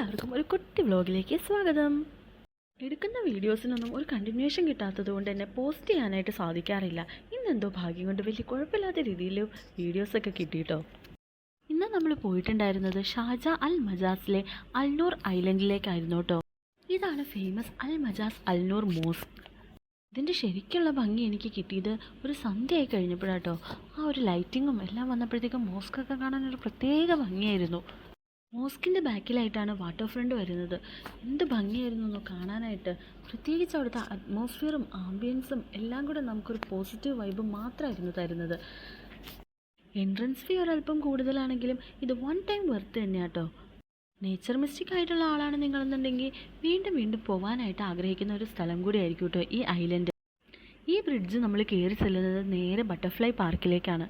എല്ലാവർക്കും ഒരു കുട്ടി വ്ലോഗിലേക്ക് സ്വാഗതം. എടുക്കുന്ന വീഡിയോസിനൊന്നും ഒരു കണ്ടിന്യൂഷൻ കിട്ടാത്തത് കൊണ്ട് തന്നെ പോസ്റ്റ് ചെയ്യാനായിട്ട് സാധിക്കാറില്ല. ഇന്നെന്തോ ഭാഗ്യം കൊണ്ട് വലിയ കുഴപ്പമില്ലാത്ത രീതിയിൽ വീഡിയോസൊക്കെ കിട്ടിയിട്ടോ. ഇന്ന് നമ്മൾ പോയിട്ടുണ്ടായിരുന്നത് ഷാർജ അൽ മജാസിലെ അൽനൂർ ഐലൻഡിലേക്കായിരുന്നു കേട്ടോ. ഇതാണ് ഫേമസ് അൽ മജാസ് അൽനൂർ മോസ്ക്. ഇതിൻ്റെ ശരിക്കുള്ള ഭംഗി എനിക്ക് കിട്ടിയത് ഒരു സന്ധ്യയായി കഴിഞ്ഞപ്പോഴാട്ടോ. ആ ഒരു ലൈറ്റിങ്ങും എല്ലാം വന്നപ്പോഴത്തേക്കും മോസ്കൊക്കെ കാണാൻ ഒരു പ്രത്യേക ഭംഗിയായിരുന്നു. മോസ്കിൻ്റെ ബാക്കിലായിട്ടാണ് വാട്ടർ ഫ്രണ്ട് വരുന്നത്. എന്ത് ഭംഗിയായിരുന്നു കാണാനായിട്ട്. പ്രത്യേകിച്ച് അവിടുത്തെ അറ്റ്മോസ്ഫിയറും ആംബിയൻസും എല്ലാം കൂടെ നമുക്കൊരു പോസിറ്റീവ് വൈബ് മാത്രമായിരുന്നു തരുന്നത്. എൻട്രൻസ് ഫീ ഒരല്പം കൂടുതലാണെങ്കിലും ഇത് വൺ ടൈം വെർത്ത് തന്നെയാട്ടോ. നേച്ചർ മിസ്റ്റിക് ആയിട്ടുള്ള ആളാണ് നിങ്ങളെന്നുണ്ടെങ്കിൽ വീണ്ടും വീണ്ടും പോകാനായിട്ട് ആഗ്രഹിക്കുന്ന ഒരു സ്ഥലം കൂടി ആയിരിക്കും കേട്ടോ ഈ ഐലൻഡ്. ഈ ബ്രിഡ്ജ് നമ്മൾ കയറി ചെല്ലുന്നത് നേരെ ബട്ടർഫ്ലൈ പാർക്കിലേക്കാണ്.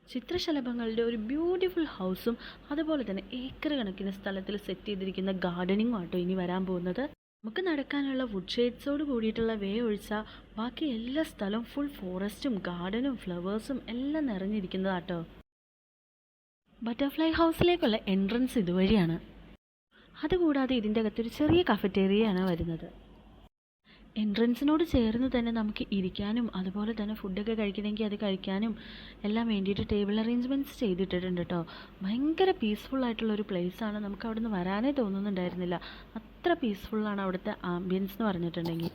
ചിത്രശലഭങ്ങളുടെ ഒരു ബ്യൂട്ടിഫുൾ ഹൗസും അതുപോലെ തന്നെ ഏക്കർ കണക്കിന് സ്ഥലത്തിൽ സെറ്റ് ചെയ്തിരിക്കുന്ന ഗാർഡനിങ്ങും ആട്ടോ ഇനി വരാൻ പോകുന്നത്. നമുക്ക് നടക്കാനുള്ള വുഡ് ഷെയ്ഡ്സോട് കൂടിയിട്ടുള്ള വേ ഒഴിച്ചാൽ ബാക്കി എല്ലാ സ്ഥലവും ഫുൾ ഫോറസ്റ്റും ഗാർഡനും ഫ്ലവേഴ്സും എല്ലാം നിറഞ്ഞിരിക്കുന്നതാട്ടോ. Butterfly ഹൗസിലേക്കുള്ള entrance ഇതുവഴിയാണ്. അതുകൂടാതെ ഇതിൻ്റെ അകത്തൊരു ചെറിയ കഫറ്റേറിയയാണ് വരുന്നത്. എൻട്രൻസിനോട് ചേർന്ന് തന്നെ നമുക്ക് ഇരിക്കാനും അതുപോലെ തന്നെ ഫുഡൊക്കെ കഴിക്കണമെങ്കിൽ അത് കഴിക്കാനും എല്ലാം വേണ്ടിയിട്ട് ടേബിൾ അറേഞ്ച്മെൻറ്റ്സ് ചെയ്തിട്ടിട്ടുണ്ട് കേട്ടോ. ഭയങ്കര പീസ്ഫുൾ ആയിട്ടുള്ളൊരു പ്ലേസാണ്. നമുക്ക് അവിടെ നിന്ന് വരാനേ തോന്നുന്നുണ്ടായിരുന്നില്ല. അത്ര പീസ്ഫുള്ളാണ് അവിടുത്തെ ആംബിയൻസ് എന്ന് പറഞ്ഞിട്ടുണ്ടെങ്കിൽ.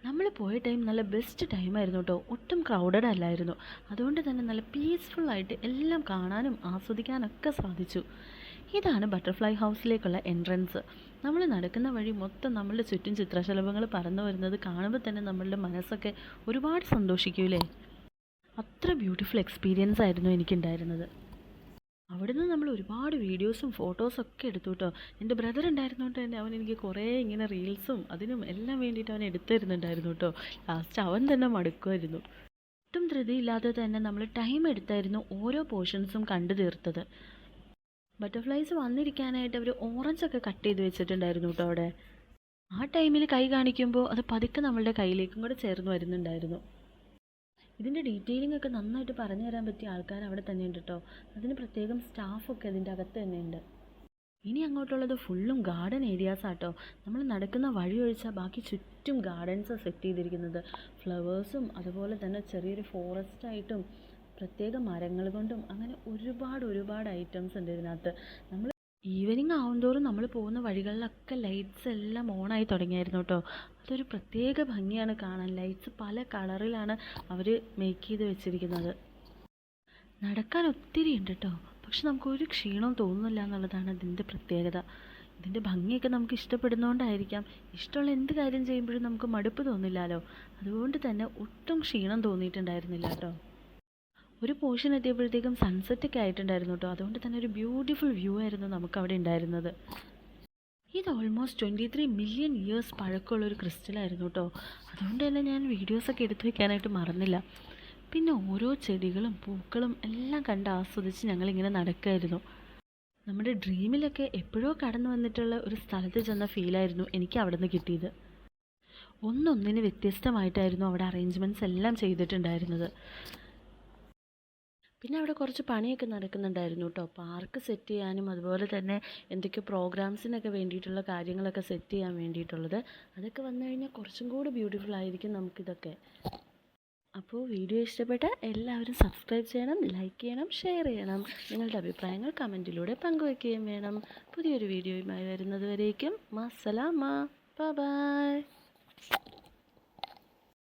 നമ്മൾ പോയ ടൈം നല്ല ബെസ്റ്റ് ടൈമായിരുന്നു കേട്ടോ. ഒട്ടും ക്രൗഡഡ് അല്ലായിരുന്നു. അതുകൊണ്ട് തന്നെ നല്ല പീസ്ഫുള്ളായിട്ട് എല്ലാം കാണാനും ആസ്വദിക്കാനൊക്കെ സാധിച്ചു. ഇതാണ് ബട്ടർഫ്ലൈ ഹൗസിലേക്കുള്ള എൻട്രൻസ്. നമ്മൾ നടക്കുന്ന വഴി മൊത്തം നമ്മളുടെ ചുറ്റും ചിത്രശലഭങ്ങൾ പറന്നു വരുന്നത് കാണുമ്പോൾ തന്നെ നമ്മളുടെ മനസ്സൊക്കെ ഒരുപാട് സന്തോഷിക്കൂലേ. അത്ര ബ്യൂട്ടിഫുൾ എക്സ്പീരിയൻസ് ആയിരുന്നു എനിക്കുണ്ടായിരുന്നത്. അവിടുന്ന് നമ്മൾ ഒരുപാട് വീഡിയോസും ഫോട്ടോസൊക്കെ എടുത്തു കേട്ടോ. എൻ്റെ ബ്രദർ ഉണ്ടായിരുന്നോണ്ട് തന്നെ അവൻ എനിക്ക് കുറേ ഇങ്ങനെ റീൽസും അതിനും എല്ലാം വേണ്ടിയിട്ട് അവൻ എടുത്തു തരുന്നുണ്ടായിരുന്നു കേട്ടോ. ലാസ്റ്റ് അവൻ തന്നെ മടുക്കുമായിരുന്നു. ഒട്ടും ധൃതിയില്ലാതെ തന്നെ നമ്മൾ ടൈം എടുത്തായിരുന്നു ഓരോ പോർഷൻസും കണ്ടു തീർത്തത്. ബട്ടർഫ്ലൈസ് വന്നിരിക്കാനായിട്ട് അവർ ഓറഞ്ചൊക്കെ കട്ട് ചെയ്ത് വെച്ചിട്ടുണ്ടായിരുന്നു കേട്ടോ അവിടെ. ആ ടൈമിൽ കൈ കാണിക്കുമ്പോൾ അത് പതുക്കെ നമ്മളുടെ കയ്യിലേക്കും കൂടെ ചേർന്ന് വരുന്നുണ്ടായിരുന്നു. ഇതിൻ്റെ ഡീറ്റെയിലിംഗ് ഒക്കെ നന്നായിട്ട് പറഞ്ഞു തരാൻ പറ്റിയ ആൾക്കാർ അവിടെ തന്നെ ഉണ്ട് കേട്ടോ. അതിന് പ്രത്യേകം സ്റ്റാഫൊക്കെ അതിൻ്റെ അകത്ത് തന്നെ ഉണ്ട്. ഇനി അങ്ങോട്ടുള്ളത് ഫുള്ളും ഗാർഡൻ ഏരിയാസ് ആട്ടോ. നമ്മൾ നടക്കുന്ന വഴി ഒഴിച്ചാൽ ബാക്കി ചുറ്റും ഗാർഡൻസ് സെറ്റ് ചെയ്തിരിക്കുന്നത്. ഫ്ലവേഴ്സും അതുപോലെ തന്നെ ചെറിയൊരു ഫോറസ്റ്റായിട്ടും പ്രത്യേക മരങ്ങൾ കൊണ്ടും അങ്ങനെ ഒരുപാട് ഐറ്റംസ് ഉണ്ട് ഇതിനകത്ത്. നമ്മൾ ഈവനിങ് ആവുന്തോറും നമ്മൾ പോകുന്ന വഴികളിലൊക്കെ ലൈറ്റ്സ് എല്ലാം ഓണായി തുടങ്ങിയായിരുന്നു കേട്ടോ. അതൊരു പ്രത്യേക ഭംഗിയാണ് കാണാൻ. ലൈറ്റ്സ് പല കളറിലാണ് അവർ മേക്ക് ചെയ്ത് വെച്ചിരിക്കുന്നത്. നടക്കാൻ ഒത്തിരി ഉണ്ട് കേട്ടോ. പക്ഷെ നമുക്കൊരു ക്ഷീണവും തോന്നുന്നില്ല എന്നുള്ളതാണ് ഇതിൻ്റെ പ്രത്യേകത. ഇതിൻ്റെ ഭംഗിയൊക്കെ നമുക്ക് ഇഷ്ടപ്പെടുന്നതുകൊണ്ടായിരിക്കാം. ഇഷ്ടമുള്ള എന്ത് കാര്യം ചെയ്യുമ്പോഴും നമുക്ക് മടുപ്പ് തോന്നില്ലല്ലോ. അതുകൊണ്ട് തന്നെ ഒട്ടും ക്ഷീണം തോന്നിയിട്ടുണ്ടായിരുന്നില്ല കേട്ടോ. ഒരു പോർഷൻ എത്തിയപ്പോഴത്തേക്കും സൺസെറ്റൊക്കെ ആയിട്ടുണ്ടായിരുന്നു കേട്ടോ. അതുകൊണ്ട് തന്നെ ഒരു ബ്യൂട്ടിഫുൾ വ്യൂ ആയിരുന്നു നമുക്കവിടെ ഉണ്ടായിരുന്നത്. ഇത് ഓൾമോസ്റ്റ് 23 മില്യൺ ഇയേഴ്സ് പഴക്കമുള്ളൊരു ക്രിസ്റ്റലായിരുന്നു കേട്ടോ. അതുകൊണ്ട് തന്നെ ഞാൻ വീഡിയോസൊക്കെ എടുത്തു വയ്ക്കാനായിട്ട് മറന്നില്ല. പിന്നെ ഓരോ ചെടികളും പൂക്കളും എല്ലാം കണ്ട് ആസ്വദിച്ച് ഞങ്ങളിങ്ങനെ നടക്കുമായിരുന്നു. നമ്മുടെ ഡ്രീമിലൊക്കെ എപ്പോഴോ കടന്നു വന്നിട്ടുള്ള ഒരു സ്ഥലത്ത് ചെന്ന ഫീലായിരുന്നു എനിക്ക് അവിടെ നിന്ന് കിട്ടിയത്. ഒന്നൊന്നിന് വ്യത്യസ്തമായിട്ടായിരുന്നു അവിടെ അറേഞ്ച്മെൻറ്റ്സ് എല്ലാം ചെയ്തിട്ടുണ്ടായിരുന്നത്. പിന്നെ അവിടെ കുറച്ച് പണിയൊക്കെ നടക്കുന്നുണ്ടായിരുന്നു കേട്ടോ. പാർക്ക് സെറ്റ് ചെയ്യാനും അതുപോലെ തന്നെ എന്തൊക്കെ പ്രോഗ്രാംസിനൊക്കെ വേണ്ടിയിട്ടുള്ള കാര്യങ്ങളൊക്കെ സെറ്റ് ചെയ്യാൻ വേണ്ടിയിട്ടുള്ളത്. അതൊക്കെ വന്നു കഴിഞ്ഞാൽ കുറച്ചും കൂടി ബ്യൂട്ടിഫുൾ ആയിരിക്കും നമുക്കിതൊക്കെ. അപ്പോൾ വീഡിയോ ഇഷ്ടപ്പെട്ട എല്ലാവരും സബ്സ്ക്രൈബ് ചെയ്യണം, ലൈക്ക് ചെയ്യണം, ഷെയർ ചെയ്യണം. നിങ്ങളുടെ അഭിപ്രായങ്ങൾ കമൻറ്റിലൂടെ പങ്കുവയ്ക്കുകയും വേണം. പുതിയൊരു വീഡിയോയുമായി വരുന്നത് വരേക്കും അസ്സലാമ, ബൈ.